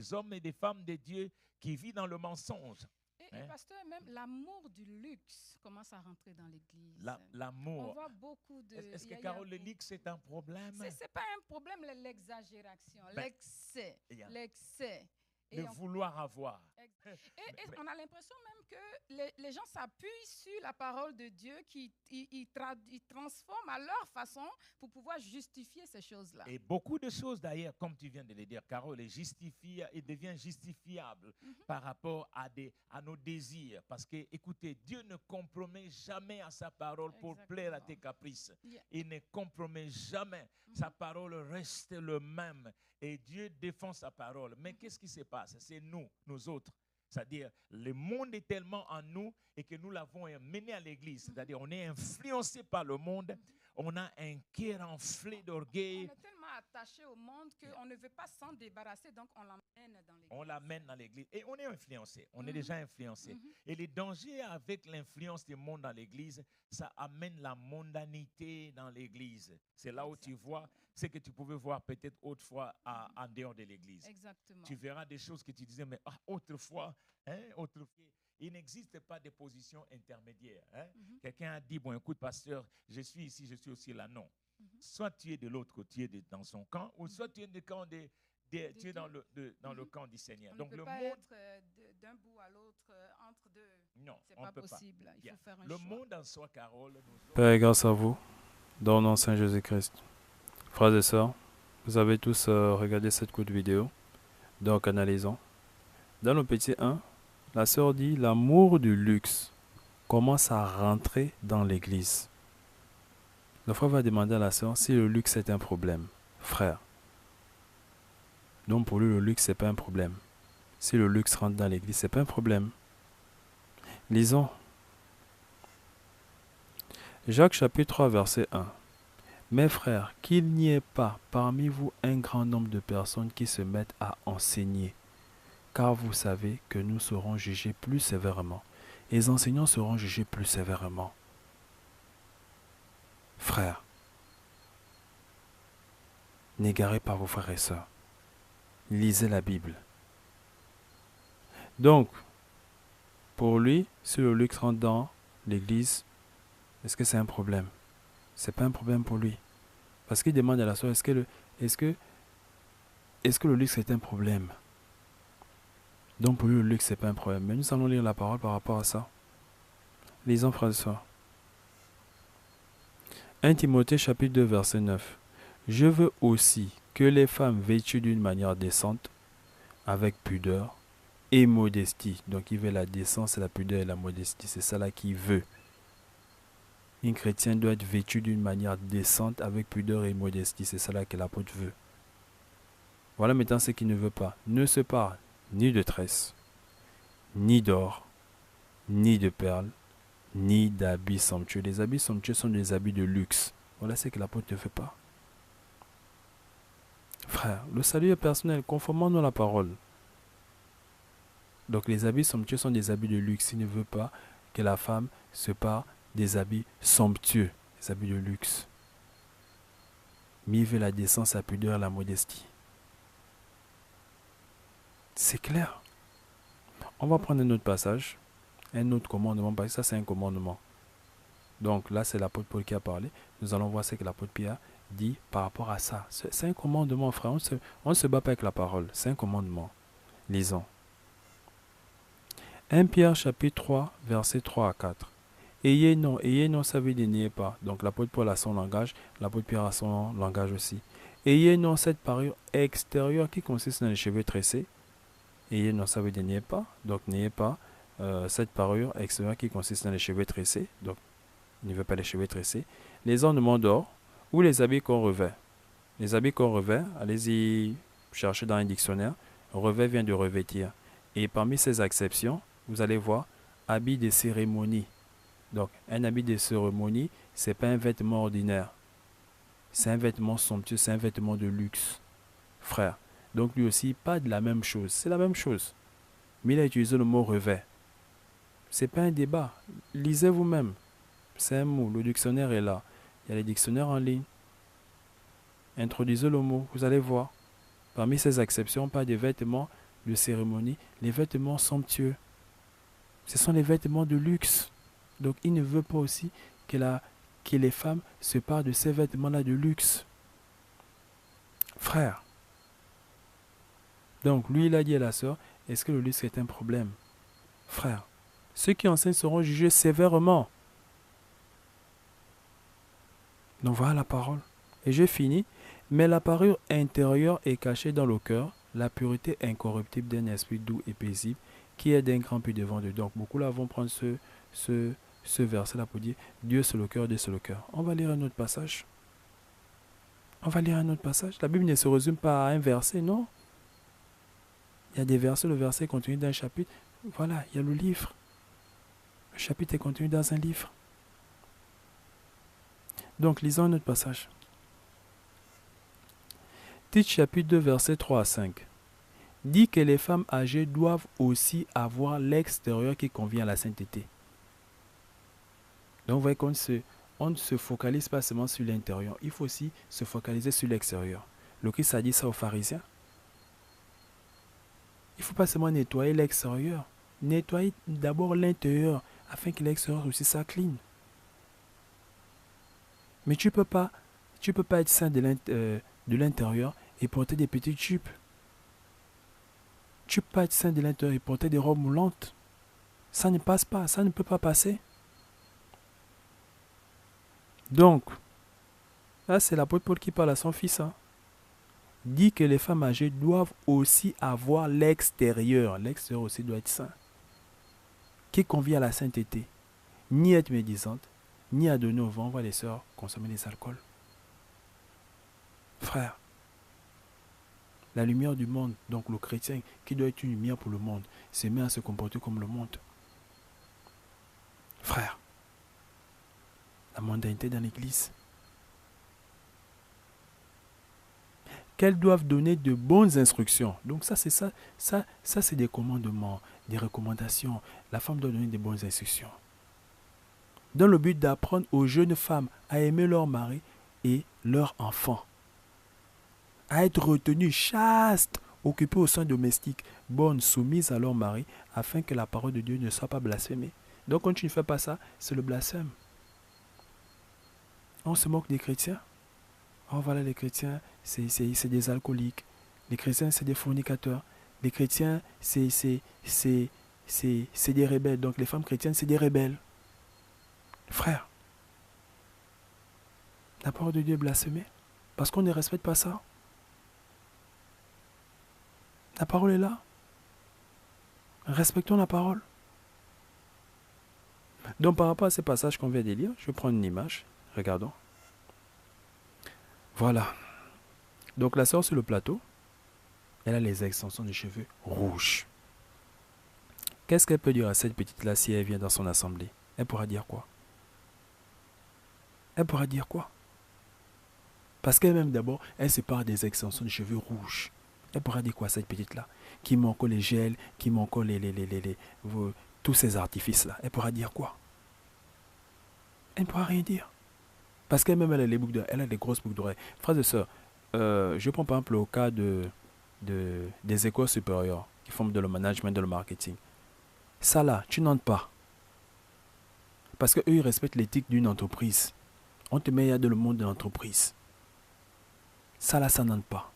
des hommes et des femmes de Dieu qui vivent dans le mensonge. Et pasteur, même l'amour du luxe commence à rentrer dans l'Église. On L'amour. voit beaucoup de... Est-ce que, Carole, le luxe est un problème? C'est pas un problème, l'exagération, l'excès. Le vouloir avoir. Et on a l'impression même que les gens s'appuient sur la parole de Dieu qui ils transforment à leur façon pour pouvoir justifier ces choses-là. Et beaucoup de choses d'ailleurs, comme tu viens de le dire, Carole, devient justifiable par rapport à nos désirs. Parce que, écoutez, Dieu ne compromet jamais à sa parole pour plaire à tes caprices. Il ne compromet jamais. Sa parole reste le même. Et Dieu défend sa parole. Mais qu'est-ce qui se passe? C'est nous autres. C'est-à-dire, le monde est tellement en nous et que nous l'avons mené à l'église. C'est-à-dire, on est influencé par le monde. On a un cœur enflé d'orgueil. On est tellement attaché au monde qu'on ne veut pas s'en débarrasser, donc on l'emmène dans l'église. On l'amène dans l'église. Et on est influencé. On est déjà influencé. Et le danger avec l'influence du monde dans l'église, ça amène la mondanité dans l'église. C'est là où tu vois ce que tu pouvais voir peut-être autrefois en dehors de l'église. Exactement. Tu verras des choses que tu disais, mais autrefois, il n'existe pas de position intermédiaire. Quelqu'un a dit, bon, écoute, pasteur, je suis ici, je suis aussi là. Non. Soit tu es de l'autre côté, dans son camp, ou soit tu es du camp tu es dans le camp du Seigneur. On donc ne peut le pas monde, être d'un bout à l'autre, entre deux. Non, c'est on pas ne peut possible. pas. Il faut faire un le choix. monde en soi, Carole. Père, grâce à vous, dans le nom de Saint Jésus-Christ. Frères et sœurs, vous avez tous regardé cette courte vidéo. Donc, analysons. Dans le petit 1, la sœur dit l'amour du luxe commence à rentrer dans l'église. Le frère va demander à la sœur si le luxe est un problème. Frère. Donc, pour lui, le luxe, ce n'est pas un problème. Si le luxe rentre dans l'église, ce n'est pas un problème. Lisons. Jacques chapitre 3, verset 1. Mes frères, qu'il n'y ait pas parmi vous un grand nombre de personnes qui se mettent à enseigner, car vous savez que nous serons jugés plus sévèrement. Et les enseignants seront jugés plus sévèrement. Frères, n'égarez pas vos frères et sœurs. Lisez la Bible. Donc, pour lui, si le luxe rentre dans l'église, est-ce que c'est un problème? C'est pas un problème pour lui. Parce qu'il demande à la sœur, est-ce que le luxe est un problème? Donc pour lui, le luxe, c'est pas un problème. Mais nous allons lire la parole par rapport à ça. Lisons, frères et sœurs. 1 Timothée chapitre 2, verset 9. Je veux aussi que les femmes vêtues d'une manière décente, avec pudeur et modestie. Donc il veut la décence, la pudeur et la modestie. C'est ça là qu'il veut. Une chrétienne doit être vêtue d'une manière décente, avec pudeur et modestie. C'est ça là que l'apôtre veut. Voilà maintenant ce qu'il ne veut pas. Ne se parle ni de tresse, ni d'or, ni de perles, ni d'habits somptueux. Les habits somptueux sont des habits de luxe. Voilà ce que l'apôtre ne fait pas. Frère, le salut est personnel, conformément à la parole. Donc les habits somptueux sont des habits de luxe. Il ne veut pas que la femme se parle des habits somptueux, des habits de luxe. Mais il veut la décence, la pudeur et la modestie. C'est clair. On va prendre un autre passage, un autre commandement, parce que ça c'est un commandement. Donc là c'est l'apôtre Paul qui a parlé. Nous allons voir ce que l'apôtre Pierre dit par rapport à ça. C'est un commandement, frère. On ne se bat pas avec la parole. C'est un commandement. Lisons. 1 Pierre chapitre 3, versets 3 à 4. Ayez non, ça veut dire n'ayez pas. Donc l'apôtre Paul a son langage, l'apôtre Pierre a son langage aussi. Ayez non cette parure extérieure qui consiste dans les cheveux tressés. Ayez non, ça veut dire n'ayez pas. Donc n'ayez pas cette parure extérieure qui consiste dans les cheveux tressés. Donc il ne veut pas les cheveux tressés. Les ornements d'or ou les habits qu'on revêt. Les habits qu'on revêt, allez-y chercher dans un dictionnaire. Revêt vient de revêtir. Et parmi ces exceptions, vous allez voir habits de cérémonie. Donc, un habit de cérémonie, ce n'est pas un vêtement ordinaire. C'est un vêtement somptueux, c'est un vêtement de luxe. Frère. Donc, lui aussi, pas de la même chose. C'est la même chose. Mais il a utilisé le mot revêt. Ce n'est pas un débat. Lisez vous-même. C'est un mot. Le dictionnaire est là. Il y a les dictionnaires en ligne. Introduisez le mot. Vous allez voir. Parmi ces exceptions, pas de vêtements de cérémonie, les vêtements somptueux. Ce sont les vêtements de luxe. Donc il ne veut pas aussi que les femmes se parlent de ces vêtements-là de luxe. Frère. Donc lui, il a dit à la sœur, est-ce que le luxe est un problème? Frère, ceux qui enseignent seront jugés sévèrement. Donc voilà la parole. Et j'ai fini. Mais la parure intérieure est cachée dans le cœur, la pureté incorruptible d'un esprit doux et paisible, qui est d'un grand peu devant Dieu. Donc beaucoup là vont prendre ce verset-là pour dire Dieu c'est le cœur, Dieu c'est le cœur. On va lire un autre passage. La Bible ne se résume pas à un verset, non. Il y a des versets, le verset est contenu dans un chapitre. Voilà, il y a le livre. Le chapitre est contenu dans un livre. Donc, lisons un autre passage. Tite chapitre 2, versets 3 à 5. Dit que les femmes âgées doivent aussi avoir l'extérieur qui convient à la sainteté. Donc, vous voyez qu'on ne se focalise pas seulement sur l'intérieur. Il faut aussi se focaliser sur l'extérieur. Le Christ a dit ça aux pharisiens. Il ne faut pas seulement nettoyer l'extérieur. Nettoyer d'abord l'intérieur afin que l'extérieur aussi soit clean. Mais tu peux pas être saint de l'intérieur et porter des petites jupes. Tu peux pas être saint de l'intérieur et porter des robes moulantes. Ça ne passe pas, ça ne peut pas passer. Donc, là c'est l'apôtre Paul qui parle à son fils. Dit que les femmes âgées doivent aussi avoir l'extérieur. L'extérieur aussi doit être saint. Qui convient à la sainteté. Ni être médisante, ni à donner au vent, on voit les sœurs consommer des alcools. Frère, la lumière du monde, donc le chrétien qui doit être une lumière pour le monde, se met à se comporter comme le monde. Frère, la mondanité dans l'église. Qu'elles doivent donner de bonnes instructions. Donc ça c'est des commandements, des recommandations. La femme doit donner de bonnes instructions. Dans le but d'apprendre aux jeunes femmes à aimer leur mari et leurs enfants. À être retenues chastes, occupées au sein domestique, bonnes, soumises à leur mari, afin que la parole de Dieu ne soit pas blasphémée. Donc quand tu ne fais pas ça, c'est le blasphème. On se moque des chrétiens. Oh voilà, les chrétiens, c'est des alcooliques. Les chrétiens, c'est des fornicateurs. Les chrétiens, c'est des rebelles. Donc les femmes chrétiennes, c'est des rebelles. Frère, la parole de Dieu est blasphémée parce qu'on ne respecte pas ça. La parole est là. Respectons la parole. Donc par rapport à ces passages qu'on vient de lire, je vais prendre une image. Regardons. Voilà. Donc la sœur sur le plateau, elle a les extensions de cheveux rouges. Qu'est-ce qu'elle peut dire à cette petite-là si elle vient dans son assemblée? Elle pourra dire quoi? Elle pourra dire quoi? Parce qu'elle-même d'abord, elle se parle des extensions de cheveux rouges. Elle pourra dire quoi cette petite-là? Qui met encore les gels, qui met encore tous ces artifices-là. Elle pourra dire quoi? Elle ne pourra rien dire. Parce qu'elle-même, elle a les boucles d'oreilles, elle a des grosses boucles d'oreilles. Frères et sœurs, je prends par exemple le cas des écoles supérieures qui font dans le management, dans le marketing. Ça là, tu n'entres pas. Parce qu'eux, ils respectent l'éthique d'une entreprise. On te met dans le monde de l'entreprise. Ça là, ça n'entre pas.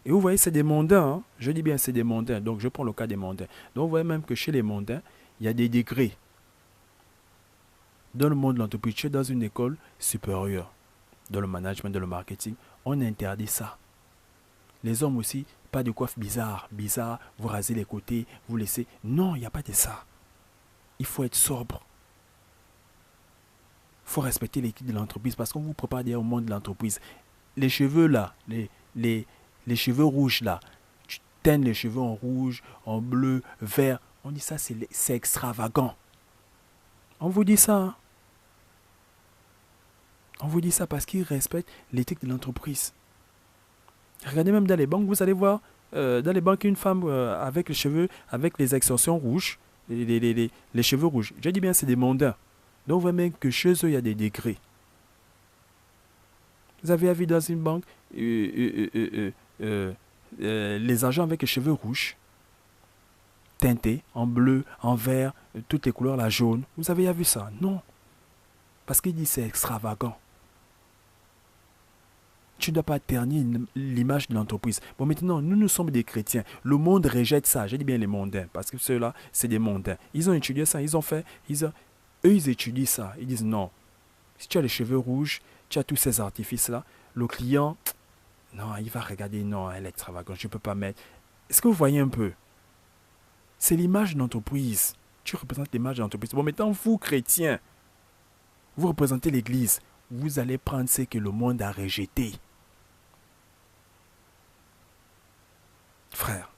Et vous voyez, c'est des mondains. Hein? Je dis bien c'est des mondains. Donc je prends le cas des mondains. Donc vous voyez même que chez les mondains, il y a des degrés. Dans le monde de l'entreprise, tu es dans une école supérieure. Dans le management, dans le marketing, on interdit ça. Les hommes aussi, pas de coiffe bizarre, vous rasez les côtés, vous laissez. Non, il n'y a pas de ça. Il faut être sobre. Il faut respecter l'équipe de l'entreprise parce qu'on vous prépare déjà au monde de l'entreprise. Les cheveux là, les cheveux rouges là, tu teignes les cheveux en rouge, en bleu, vert. On dit ça, c'est extravagant. On vous dit ça. Hein? On vous dit ça parce qu'ils respectent l'éthique de l'entreprise. Regardez même dans les banques, vous allez voir, dans les banques, une femme avec les cheveux, avec les extensions rouges, les cheveux rouges. Je dis bien, c'est des mondains. Donc, vous voyez même que chez eux, il y a des degrés. Vous avez vu dans une banque, les agents avec les cheveux rouges, teintés, en bleu, en vert, toutes les couleurs, la jaune. Vous avez déjà vu ça? Non. Parce qu'il dit c'est extravagant. Tu ne dois pas ternir l'image de l'entreprise. Bon, maintenant, nous sommes des chrétiens. Le monde rejette ça. Je dis bien les mondains, parce que ceux-là, c'est des mondains. Ils ont étudié ça, eux, ils étudient ça. Ils disent non. Si tu as les cheveux rouges, tu as tous ces artifices-là, le client, non, il va regarder, non, elle est extravagante, je ne peux pas mettre. Est-ce que vous voyez un peu? C'est l'image de l'entreprise. Tu représentes l'image de l'entreprise. Bon, maintenant, vous, chrétiens, vous représentez l'Église. Vous allez prendre ce que le monde a rejeté. Frère,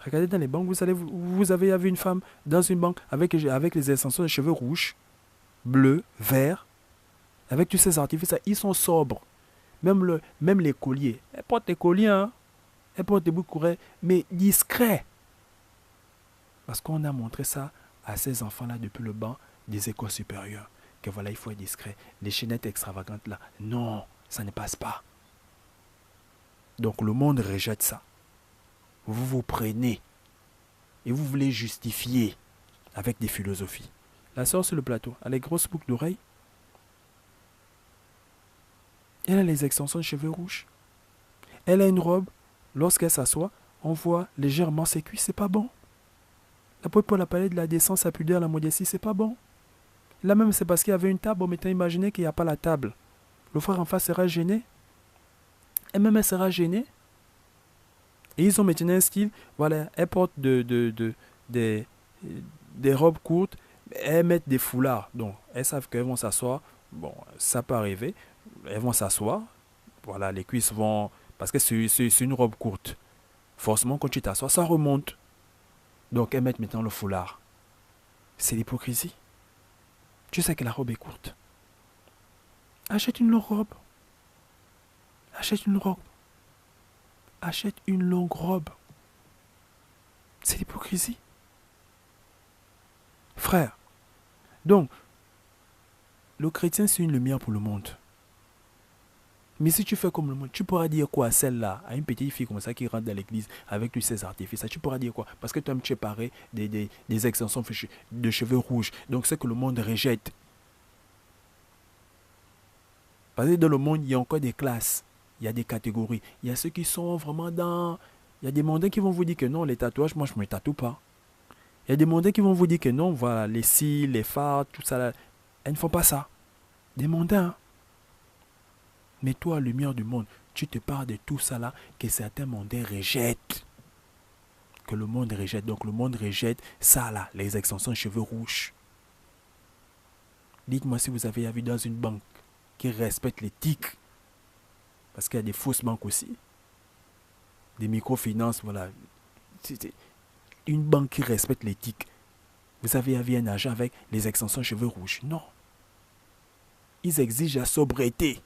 regardez dans les banques, vous avez vu une femme dans une banque avec les extensions de cheveux rouges, bleus, verts, avec tous ces artifices, ils sont sobres. Même les colliers. Elle porte des colliers, hein? Elle porte des boucles courées, mais discrets. Parce qu'on a montré ça à ces enfants-là depuis le banc des écoles supérieures. Que voilà, il faut être discret. Les chaînettes extravagantes là, non, ça ne passe pas. Donc le monde rejette ça. Vous vous prenez et vous voulez justifier avec des philosophies. La sœur sur le plateau, elle a les grosses boucles d'oreilles. Elle a les extensions de cheveux rouges. Elle a une robe. Lorsqu'elle s'assoit, on voit légèrement ses cuisses. C'est pas bon. L'apôtre Paul a parlé de la décence, la pudeur, la modestie. C'est pas bon. Là même, c'est parce qu'il y avait une table. Bon, maintenant, imaginez qu'il n'y a pas la table. Le frère en face sera gêné. Et même elle sera gênée. Et ils ont maintenant un style. Voilà, elles portent des robes courtes. Elles mettent des foulards. Donc, elles savent qu'elles vont s'asseoir. Bon, ça peut arriver. Elles vont s'asseoir. Voilà, les cuisses vont... Parce que c'est une robe courte. Forcément, quand tu t'assois, ça remonte. Donc, elles mettent maintenant le foulard. C'est l'hypocrisie. Tu sais que la robe est courte. Achète une longue robe. Achète une robe. Achète une longue robe. C'est l'hypocrisie. Frère. Donc, le chrétien, c'est une lumière pour le monde. Mais si tu fais comme le monde, tu pourras dire quoi à celle-là, à une petite fille comme ça qui rentre dans l'église avec tous ses artifices, tu pourras dire quoi? Parce que toi, tu es paré des extensions de cheveux rouges. Donc, c'est que le monde rejette. Parce que dans le monde, il y a encore des classes, il y a des catégories. Il y a ceux qui sont vraiment dans... Il y a des mondains qui vont vous dire que non, les tatouages, moi, je ne me tatoue pas. Il y a des mondains qui vont vous dire que non, voilà, les cils, les fards, tout ça, là, elles ne font pas ça. Des mondains. Mais toi, lumière du monde, tu te parles de tout ça là que certains mondains rejettent. Que le monde rejette. Donc le monde rejette ça là, les extensions de cheveux rouges. Dites-moi si vous avez vu dans une banque qui respecte l'éthique. Parce qu'il y a des fausses banques aussi. Des microfinances, voilà. C'est une banque qui respecte l'éthique. Vous avez vu un agent avec les extensions de cheveux rouges? Non. Ils exigent la sobriété.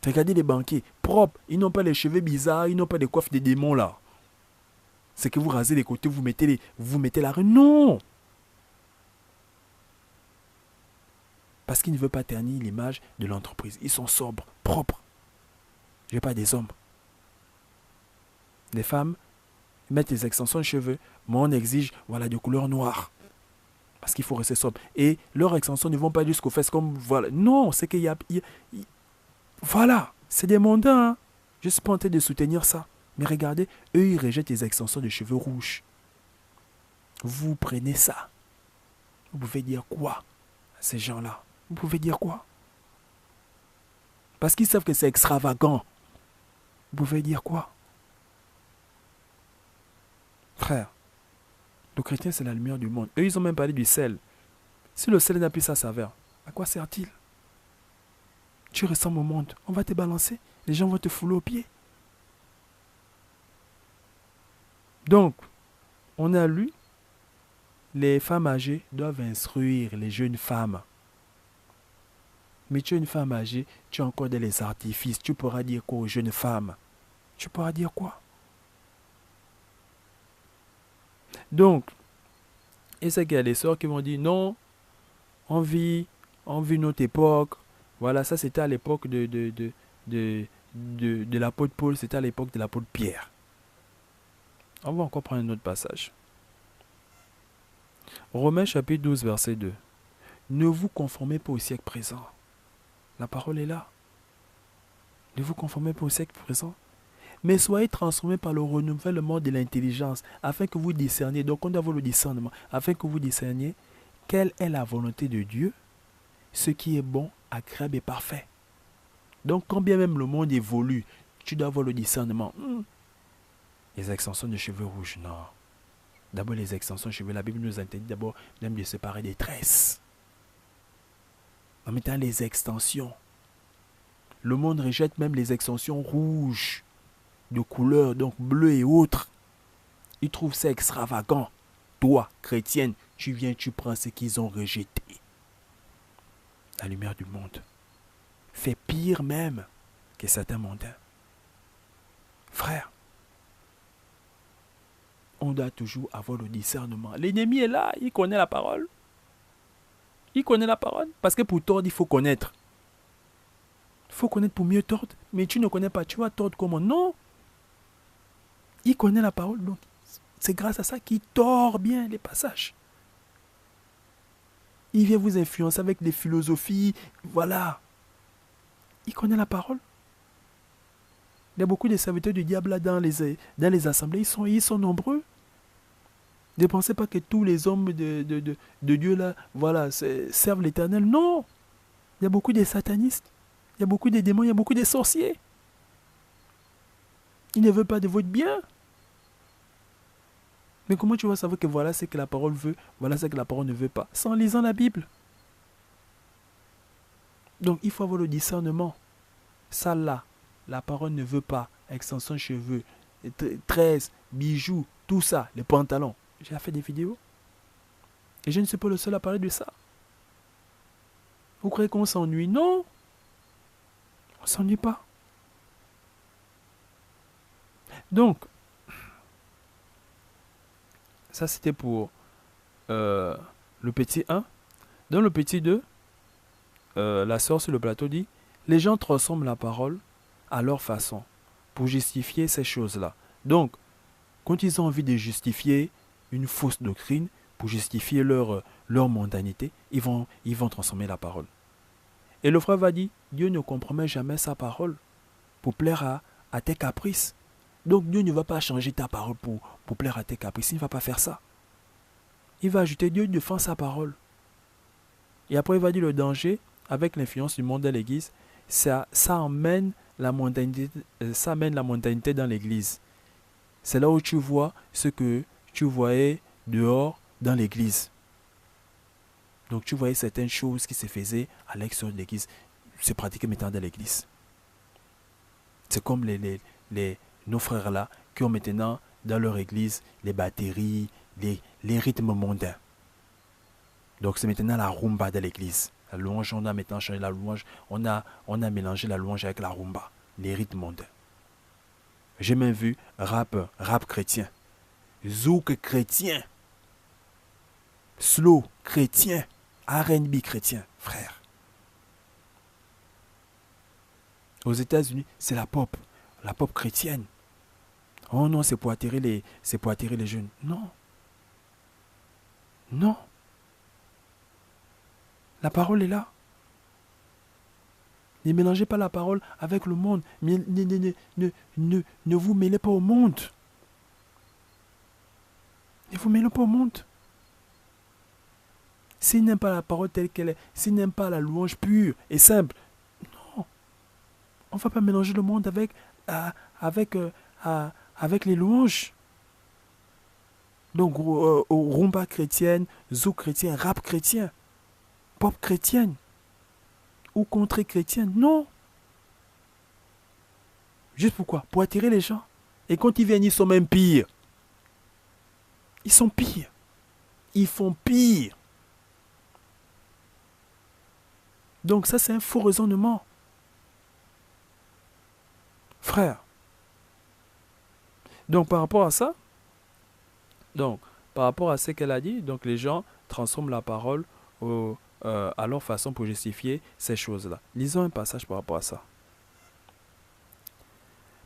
Regardez les banquiers, propres, ils n'ont pas les cheveux bizarres, ils n'ont pas des coiffes de démons là. C'est que vous rasez les côtés, vous mettez la rue. Non! Parce qu'ils ne veulent pas ternir l'image de l'entreprise. Ils sont sobres, propres. Je n'ai pas des hommes. Les femmes mettent des extensions de cheveux, mais on exige voilà, de couleur noire. Parce qu'il faut rester sobre. Et leurs extensions ne vont pas jusqu'aux fesses comme voilà. Non, c'est qu'il y a voilà, c'est des mondains. Hein. Je ne suis pas en train de soutenir ça. Mais regardez, eux, ils rejettent les extensions de cheveux rouges. Vous prenez ça. Vous pouvez dire quoi à ces gens-là? Vous pouvez dire quoi? Parce qu'ils savent que c'est extravagant. Vous pouvez dire quoi? Frère, le chrétien, c'est la lumière du monde. Eux, ils ont même parlé du sel. Si le sel n'a plus sa saveur, à quoi sert-il? Tu ressembles au monde. On va te balancer. Les gens vont te fouler aux pieds. Donc, on a lu, les femmes âgées doivent instruire les jeunes femmes. Mais tu es une femme âgée, tu as encore des artifices. Tu pourras dire quoi aux jeunes femmes? Tu pourras dire quoi? Donc, et c'est qu'il y a des sœurs qui vont dire non, on vit notre époque. Voilà, ça c'était à l'époque de l'apôtre Paul, c'était à l'époque de l'apôtre Pierre. On va encore prendre un autre passage. Romains chapitre 12, verset 2. Ne vous conformez pas au siècle présent. La parole est là. Ne vous conformez pas au siècle présent. Mais soyez transformés par le renouvellement de l'intelligence, afin que vous discerniez, donc on doit avoir le discernement, afin que vous discerniez quelle est la volonté de Dieu, ce qui est bon, agréable et parfait. Donc quand bien même le monde évolue, tu dois avoir le discernement. Les extensions de cheveux rouges, non. D'abord les extensions de cheveux, la Bible nous interdit d'abord même de séparer des tresses. En mettant les extensions. Le monde rejette même les extensions rouges, de couleur, donc bleu et autres. Ils trouvent ça extravagant. Toi, chrétienne, tu viens, tu prends ce qu'ils ont rejeté. La lumière du monde fait pire même que certains mondains. Frère, on doit toujours avoir le discernement. L'ennemi est là, il connaît la parole. Il connaît la parole. Parce que pour tordre, il faut connaître. Il faut connaître pour mieux tordre. Mais tu ne connais pas, tu vas tordre comment? Non. Il connaît la parole, donc c'est grâce à ça qu'il tord bien les passages. Il vient vous influencer avec des philosophies, voilà. Il connaît la parole. Il y a beaucoup de serviteurs du diable là dans les assemblées, ils sont nombreux. Ne pensez pas que tous les hommes de Dieu là, voilà, servent l'Éternel. Non. Il y a beaucoup de satanistes, il y a beaucoup de démons, il y a beaucoup de sorciers. Ils ne veulent pas de votre bien. Mais comment tu vas savoir que voilà ce que la parole veut, voilà ce que la parole ne veut pas? C'est en lisant la Bible. Donc il faut avoir le discernement. Ça là, la parole ne veut pas. Extension de cheveux, tresses, bijoux, tout ça, les pantalons. J'ai fait des vidéos. Et je ne suis pas le seul à parler de ça. Vous croyez qu'on s'ennuie? Non. On ne s'ennuie pas. Donc, ça c'était pour le petit 1. Dans le petit 2, la sœur sur le plateau dit, les gens transforment la parole à leur façon pour justifier ces choses-là. Donc, quand ils ont envie de justifier une fausse doctrine, pour justifier leur mondanité, ils vont transformer la parole. Et le frère va dire, Dieu ne compromet jamais sa parole pour plaire à tes caprices. Donc Dieu ne va pas changer ta parole pour plaire à tes caprices. Il ne va pas faire ça. Il va ajouter, Dieu défend sa parole. Et après il va dire le danger, avec l'influence du monde dans l'église, ça amène la mondanité dans l'église. C'est là où tu vois ce que tu voyais dehors dans l'église. Donc tu voyais certaines choses qui se faisaient à l'extérieur de l'église, se pratiquaient maintenant dans l'église. C'est comme nos frères là qui ont maintenant dans leur église les batteries, les rythmes mondains. Donc c'est maintenant la rumba de l'église. La louange, on a maintenant changé la louange, on a mélangé la louange avec la rumba, les rythmes mondains. J'ai même vu rap chrétien, zouk chrétien, slow chrétien, R&B chrétien, frère. Aux États-Unis, c'est la pop chrétienne. Oh non, c'est pour attirer les jeunes. Non. Non. La parole est là. Ne mélangez pas la parole avec le monde. Ne vous mêlez pas au monde. Ne vous mêlez pas au monde. S'il n'aime pas la parole telle qu'elle est, s'il n'aime pas la louange pure et simple, non. On ne va pas mélanger le monde avec les louanges. Donc, rumba chrétienne, zouk chrétien, rap chrétien, pop chrétienne, ou contrée chrétienne, non. Juste pourquoi? Pour attirer les gens. Et quand ils viennent, ils sont même pires. Ils sont pires. Ils font pire. Donc ça, c'est un faux raisonnement. Frère. Donc par rapport à ça, par rapport à ce qu'elle a dit, donc les gens transforment la parole à leur façon pour justifier ces choses-là. Lisons un passage par rapport à ça.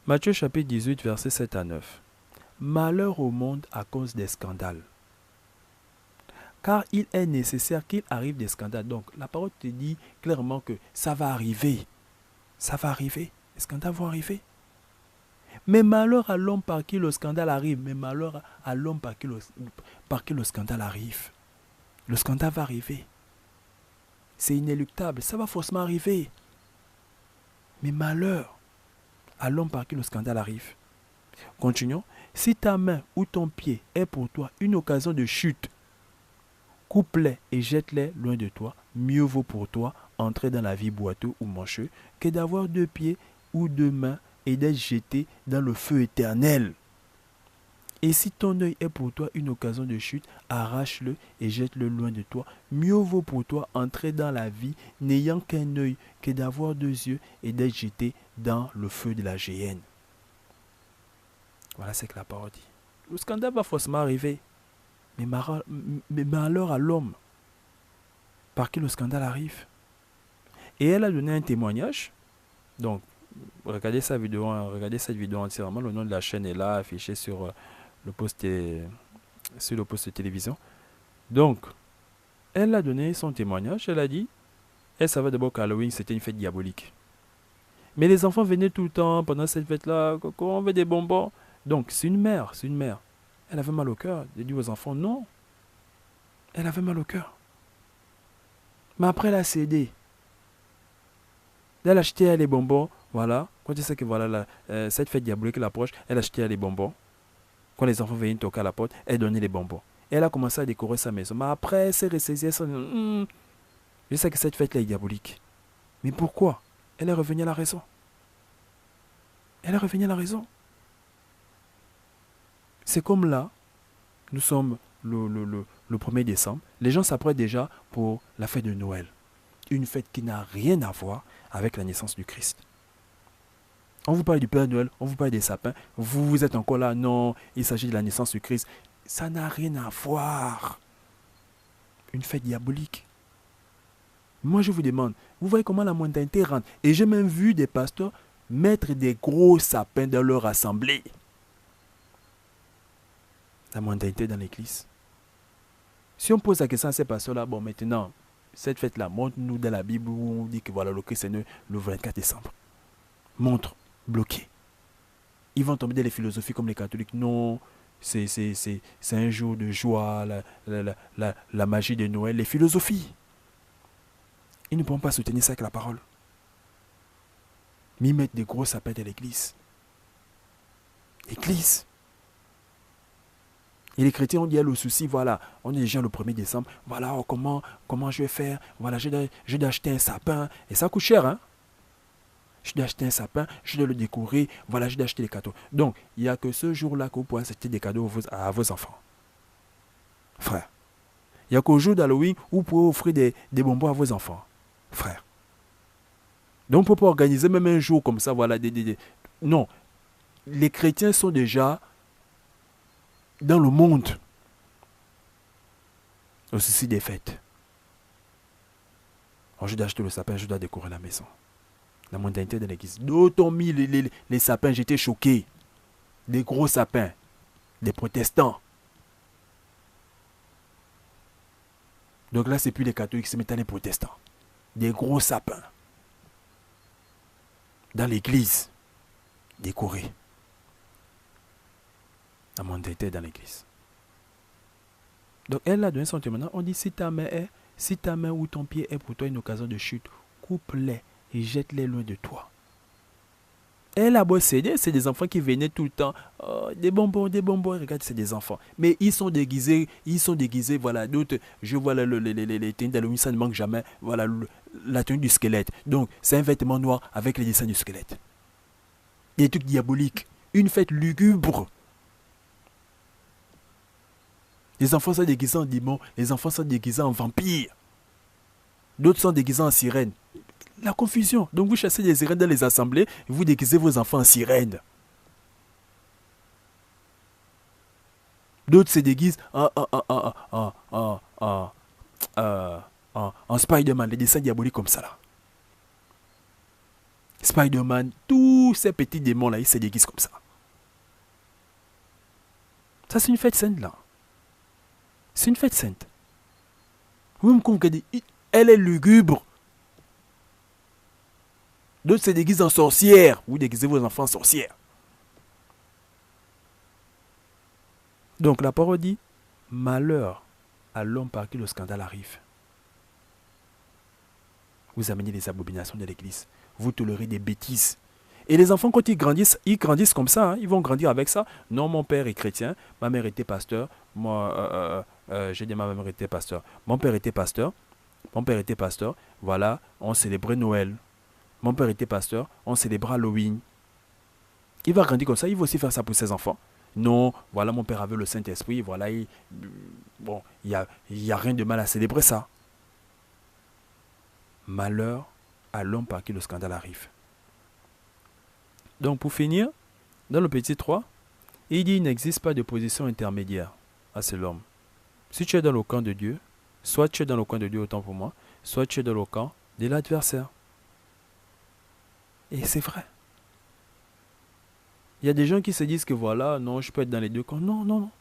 Matthieu chapitre 18, versets 7 à 9. Malheur au monde à cause des scandales. Car il est nécessaire qu'il arrive des scandales. Donc, la parole te dit clairement que ça va arriver. Ça va arriver. Les scandales vont arriver. Mais malheur à l'homme par qui le scandale arrive. Mais malheur à l'homme par qui le scandale arrive. Le scandale va arriver. C'est inéluctable. Ça va forcément arriver. Mais malheur à l'homme par qui le scandale arrive. Continuons. Si ta main ou ton pied est pour toi une occasion de chute, coupe-les et jette-les loin de toi. Mieux vaut pour toi entrer dans la vie boiteux ou mancheux que d'avoir 2 pieds ou 2 mains et d'être jeté dans le feu éternel. Et si ton œil est pour toi une occasion de chute, arrache-le et jette-le loin de toi. Mieux vaut pour toi entrer dans la vie n'ayant qu'un œil que d'avoir 2 yeux et d'être jeté dans le feu de la géhenne. Voilà ce que la parole dit. Le scandale va forcément arriver. Mais malheur à l'homme par qui le scandale arrive. Et elle a donné un témoignage. Donc, regardez cette vidéo entièrement. Le nom de la chaîne est là, affiché sur le poste de télévision. Donc, elle a donné son témoignage. Elle a dit, elle savait d'abord qu'Halloween, c'était une fête diabolique. Mais les enfants venaient tout le temps pendant cette fête-là. On veut des bonbons. Donc, c'est une mère. Elle avait mal au cœur. Elle dit aux enfants, non. Elle avait mal au cœur. Mais après, elle a cédé. Elle a acheté les bonbons. Voilà. Quand tu sais que voilà, cette fête diabolique l'approche, elle a acheté les bonbons. Quand les enfants venaient toquer à la porte, elle donnait les bonbons. Et elle a commencé à décorer sa maison. Mais après, elle s'est ressaisie. Je sais que cette fête-là est diabolique. Mais pourquoi? Elle est revenue à la raison. C'est comme là, nous sommes le 1er décembre. Les gens s'apprêtent déjà pour la fête de Noël. Une fête qui n'a rien à voir avec la naissance du Christ. On vous parle du Père Noël, on vous parle des sapins. Vous êtes encore là, non, il s'agit de la naissance du Christ. Ça n'a rien à voir. Une fête diabolique. Moi, je vous demande, vous voyez comment la mondanité rentre. Et j'ai même vu des pasteurs mettre des gros sapins dans leur assemblée. La mondanité dans l'église. Si on pose la question à ces pasteurs-là, bon, maintenant, cette fête-là, montre-nous dans la Bible où on dit que voilà, le Christ est né le 24 décembre. Montre, bloqué. Ils vont tomber dans les philosophies comme les catholiques. Non, c'est un jour de joie, la magie de Noël, les philosophies. Ils ne pourront pas soutenir ça avec la parole. Mais ils mettent des gros sapins dans l'église. L'église. Et les chrétiens, on dit le souci, voilà, on est déjà le 1er décembre, voilà, oh, comment je vais faire, voilà, je dois acheter un sapin, et ça coûte cher, hein. Je dois acheter un sapin, je dois le décorer, voilà, je dois acheter des cadeaux. Donc, il n'y a que ce jour-là que vous pouvez acheter des cadeaux à vos enfants. Frère. Il n'y a qu'au jour d'Halloween où vous pouvez offrir des bonbons à vos enfants. Frère. Donc, on peut pas organiser même un jour comme ça, voilà, Non. Les chrétiens sont déjà dans le monde au souci des fêtes. Alors, je dois acheter le sapin, je dois décorer la maison. La mondanité de l'église. D'autres ont mis les sapins, j'étais choqué. Des gros sapins. Des protestants. Donc là, c'est plus les catholiques, c'est maintenant les protestants. Des gros sapins. Dans l'église. Décorés. La mondanité dans l'église. Donc elle a donné son témoignage. On dit si ta main ou ton pied est pour toi une occasion de chute, coupe-les et jette-les loin de toi. Elle a beau céder, c'est des enfants qui venaient tout le temps. Oh, des bonbons, regarde, c'est des enfants. Mais ils sont déguisés, voilà, d'autres, je vois les tenues d'Halloween, ça ne manque jamais, voilà, la tenue du squelette. Donc, c'est un vêtement noir avec les dessins du squelette. Des trucs diaboliques, une fête lugubre. Les enfants sont déguisés en démons, les enfants sont déguisés en vampires. D'autres sont déguisés en sirènes. La confusion. Donc vous chassez des sirènes dans les assemblées, et vous déguisez vos enfants en sirènes. D'autres se déguisent en Spider-Man, les dessins diaboliques comme ça là. Spider-Man, tout tous ces petits démons-là, ils se déguisent comme ça. Ça, c'est une fête sainte, là. C'est une fête sainte. Vous me regardez, elle est lugubre. D'autres se déguisent en sorcières. Vous déguisez vos enfants en sorcières. Donc la parole dit, malheur à l'homme par qui le scandale arrive. Vous amenez des abominations de l'église. Vous tolérez des bêtises. Et les enfants, quand ils grandissent comme ça. Hein, ils vont grandir avec ça. Non, mon père est chrétien. Ma mère était pasteur. Moi, j'ai dit ma mère était pasteur. Mon père était pasteur. Mon père était pasteur. Voilà, on célébrait Noël. Mon père était pasteur. On célébrait Halloween. Il va grandir comme ça. Il va aussi faire ça pour ses enfants. Non, voilà, mon père avait le Saint-Esprit. Voilà, bon, il y a rien de mal à célébrer ça. Malheur à l'homme par qui le scandale arrive. Donc pour finir, dans le petit 3, il dit il n'existe pas de position intermédiaire. Ah, c'est l'homme. Si tu es dans le camp de Dieu, soit tu es dans le camp de Dieu autant pour moi, soit tu es dans le camp de l'adversaire. Et c'est vrai. Il y a des gens qui se disent que voilà, non, je peux être dans les deux camps. Non, non, non.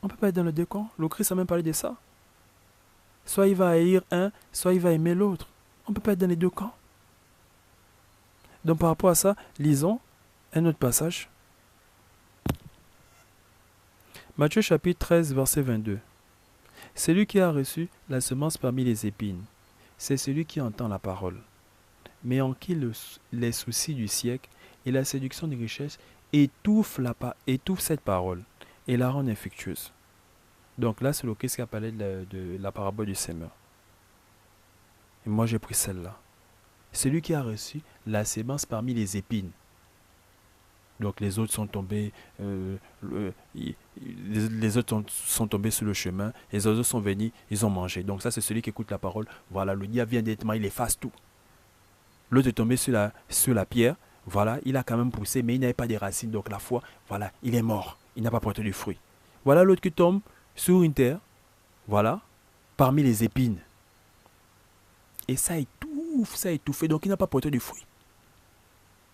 On ne peut pas être dans les deux camps. Le Christ a même parlé de ça. Soit il va haïr un, soit il va aimer l'autre. On ne peut pas être dans les deux camps. Donc par rapport à ça, lisons un autre passage. Matthieu chapitre 13, verset 22. Celui qui a reçu la semence parmi les épines, c'est celui qui entend la parole, mais en qui les soucis du siècle et la séduction des richesses étouffent cette parole et la rendent infructueuse. Donc là, c'est le Christ qui a parlé de la parabole du semeur. Et moi, j'ai pris celle-là. Celui qui a reçu la semence parmi les épines. Donc les autres sont tombés, les autres sont tombés sur le chemin, les autres sont venus, ils ont mangé. Donc ça, c'est celui qui écoute la parole. Voilà, le diable vient directement, il efface tout. L'autre est tombé sur la pierre. Voilà, il a quand même poussé, mais il n'avait pas de racines. Donc la foi, voilà, il est mort. Il n'a pas porté de fruits. Voilà l'autre qui tombe sur une terre, voilà, parmi les épines. Et ça étouffe. Donc il n'a pas porté de fruits.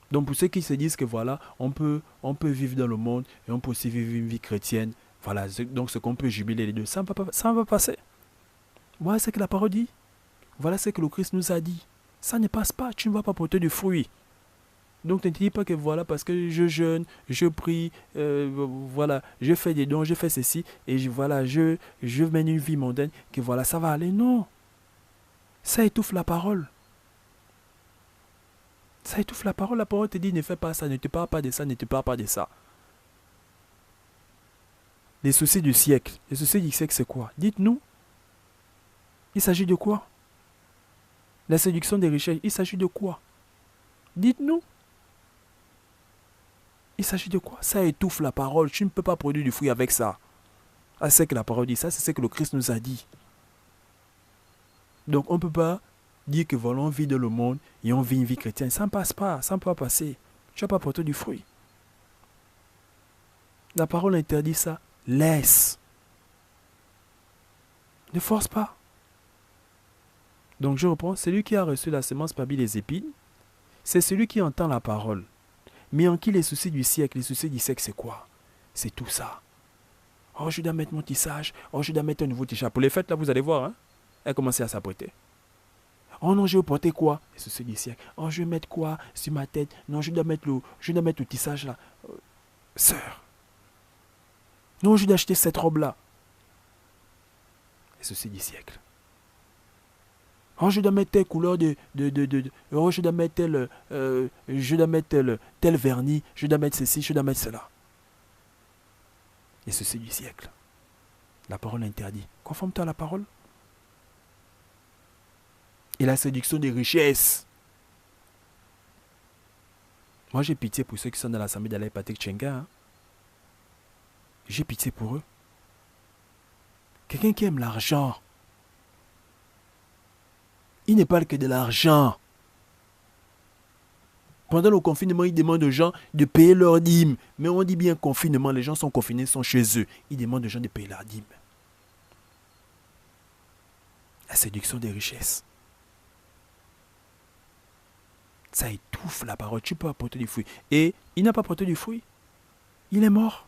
Donc pour ceux qui se disent que voilà, on peut vivre dans le monde et on peut aussi vivre une vie chrétienne, voilà, donc ce qu'on peut jubiler les deux, ça ne va pas passer. Voilà ce que la parole dit. Voilà ce que le Christ nous a dit. Ça ne passe pas, tu ne vas pas porter de fruits. Donc ne te dis pas que voilà, parce que je jeûne, je prie, voilà, je fais des dons, je fais ceci, et voilà, je mène une vie mondaine, que voilà, ça va aller. Non. Ça étouffe la parole. Ça étouffe la parole. La parole te dit ne fais pas ça, ne te parle pas de ça, ne te parle pas de ça. Les soucis du siècle. Les soucis du siècle, c'est quoi? Dites-nous. Il s'agit de quoi? La séduction des richesses, il s'agit de quoi? Dites-nous. Il s'agit de quoi? Ça étouffe la parole. Tu ne peux pas produire du fruit avec ça. Ah, c'est ce que la parole dit. Ça, c'est ce que le Christ nous a dit. Donc, on ne peut pas dire que voilà, on vit dans le monde et on vit une vie chrétienne. Ça ne passe pas. Ça ne peut pas passer. Tu n'as pas porté du fruit. La parole interdit ça. Laisse. Ne force pas. Donc, je reprends. Celui qui a reçu la semence parmi les épines, c'est celui qui entend la parole. Mais en qui les soucis du siècle, c'est quoi? C'est tout ça. Oh, je dois mettre mon tissage. Oh, je dois mettre un nouveau t-shirt. Pour les fêtes, là, vous allez voir, hein? Elle commence à s'apprêter. Oh non, je vais porter quoi? Les soucis du siècle. Oh, je vais mettre quoi sur ma tête? Non, je dois mettre le tissage, là. Sœur. Non, je dois acheter cette robe-là. Les soucis du siècle. Oh, je dois mettre telle couleur oh, je dois mettre tel vernis, je dois mettre ceci, je dois mettre cela. Et ceci du siècle. La parole interdit. Conforme-toi à la parole. Et la séduction des richesses. Moi, j'ai pitié pour ceux qui sont dans l'assemblée d'Alain Patrick Tchenga. Hein. J'ai pitié pour eux. Quelqu'un qui aime l'argent. Il ne parle que de l'argent. Pendant le confinement, il demande aux gens de payer leur dîme. Mais on dit bien confinement, les gens sont confinés, sont chez eux. Il demande aux gens de payer leur dîme. La séduction des richesses. Ça étouffe la parole. Tu peux apporter du fruit. Et il n'a pas porté du fruit. Il est mort.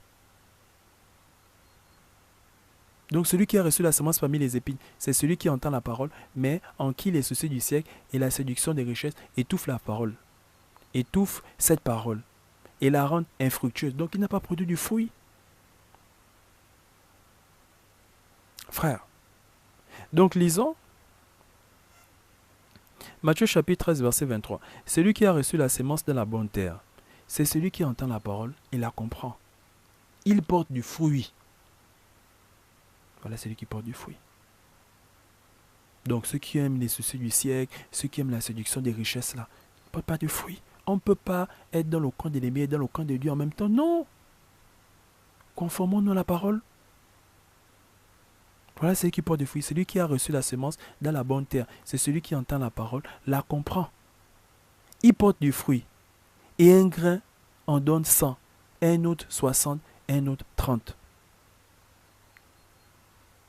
Donc celui qui a reçu la semence parmi les épines, c'est celui qui entend la parole, mais en qui les soucis du siècle et la séduction des richesses étouffent la parole. Étouffent cette parole. Et la rendent infructueuse. Donc il n'a pas produit du fruit. Frère. Donc lisons Matthieu chapitre 13, verset 23. Celui qui a reçu la sémence dans la bonne terre, c'est celui qui entend la parole et la comprend. Il porte du fruit. Voilà celui qui porte du fruit. Donc ceux qui aiment les soucis du siècle, ceux qui aiment la séduction des richesses là, ne portent pas de fruit. On ne peut pas être dans le camp de l'ennemi et dans le camp de Dieu en même temps. Non. Conformons-nous à la parole. Voilà celui qui porte du fruit. Celui qui a reçu la semence dans la bonne terre. C'est celui qui entend la parole, la comprend. Il porte du fruit. Et un grain en donne 100, un autre 60, un autre 30.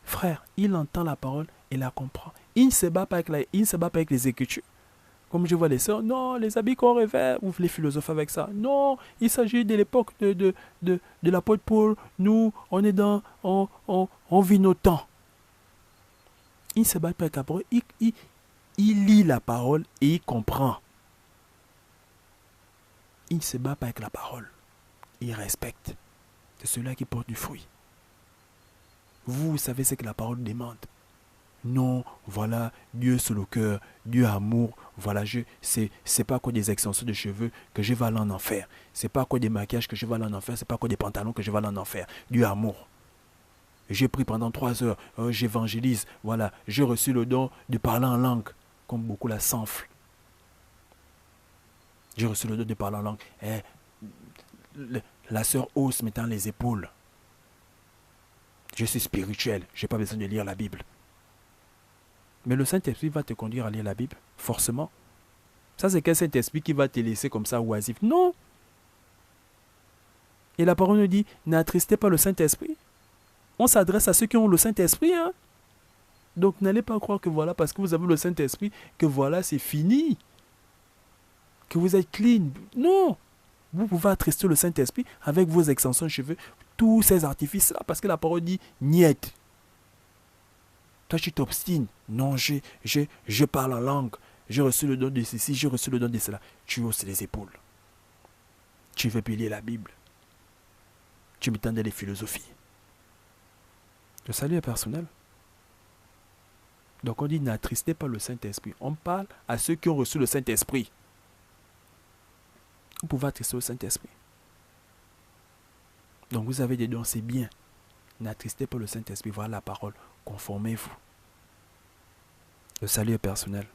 Frère, il entend la parole et la comprend. Il ne se bat pas avec les Écritures. Comme je vois les sœurs, non, les habits qu'on revêt, ou les philosophes avec ça. Non, il s'agit de l'époque de l'apôtre Paul. Nous, on est on vit nos temps. Il ne se bat pas avec la parole. Il lit la parole et il comprend. Il ne se bat pas avec la parole. Il respecte. C'est celui-là qui porte du fruit. Vous savez ce que la parole demande. Non, voilà, Dieu sur le cœur, Dieu amour, voilà, c'est pas quoi des extensions de cheveux que je vais aller en enfer. C'est pas quoi des maquillages que je vais aller en enfer, c'est pas quoi des pantalons que je vais aller en enfer. Dieu amour. J'ai pris pendant 3 heures, j'évangélise, voilà, j'ai reçu le don de parler en langue, comme beaucoup la s'enflent. J'ai reçu le don de parler en langue. La sœur hausse mettant les épaules. Je suis spirituel, je n'ai pas besoin de lire la Bible. Mais le Saint-Esprit va te conduire à lire la Bible, forcément. Ça, c'est quel Saint-Esprit qui va te laisser comme ça oisif? Non. Et la parole nous dit, n'attristez pas le Saint-Esprit. On s'adresse à ceux qui ont le Saint-Esprit. Hein? Donc, n'allez pas croire que voilà, parce que vous avez le Saint-Esprit, que voilà, c'est fini. Que vous êtes clean. Non. Vous pouvez attrister le Saint-Esprit avec vos extensions de cheveux, tous ces artifices-là, parce que la parole dit, niet. Toi, tu t'obstines. Non, je parle en langue. J'ai reçu le don de ceci, j'ai reçu le don de cela. Tu hausses les épaules. Tu veux lire la Bible. Tu me tendais les philosophies. Le salut est personnel. Donc on dit, n'attristez pas le Saint-Esprit. On parle à ceux qui ont reçu le Saint-Esprit. Vous pouvez attrister le Saint-Esprit. Donc vous avez des dons, c'est bien. N'attristez pas le Saint-Esprit. Voilà la parole. Conformez-vous. Le salut est personnel.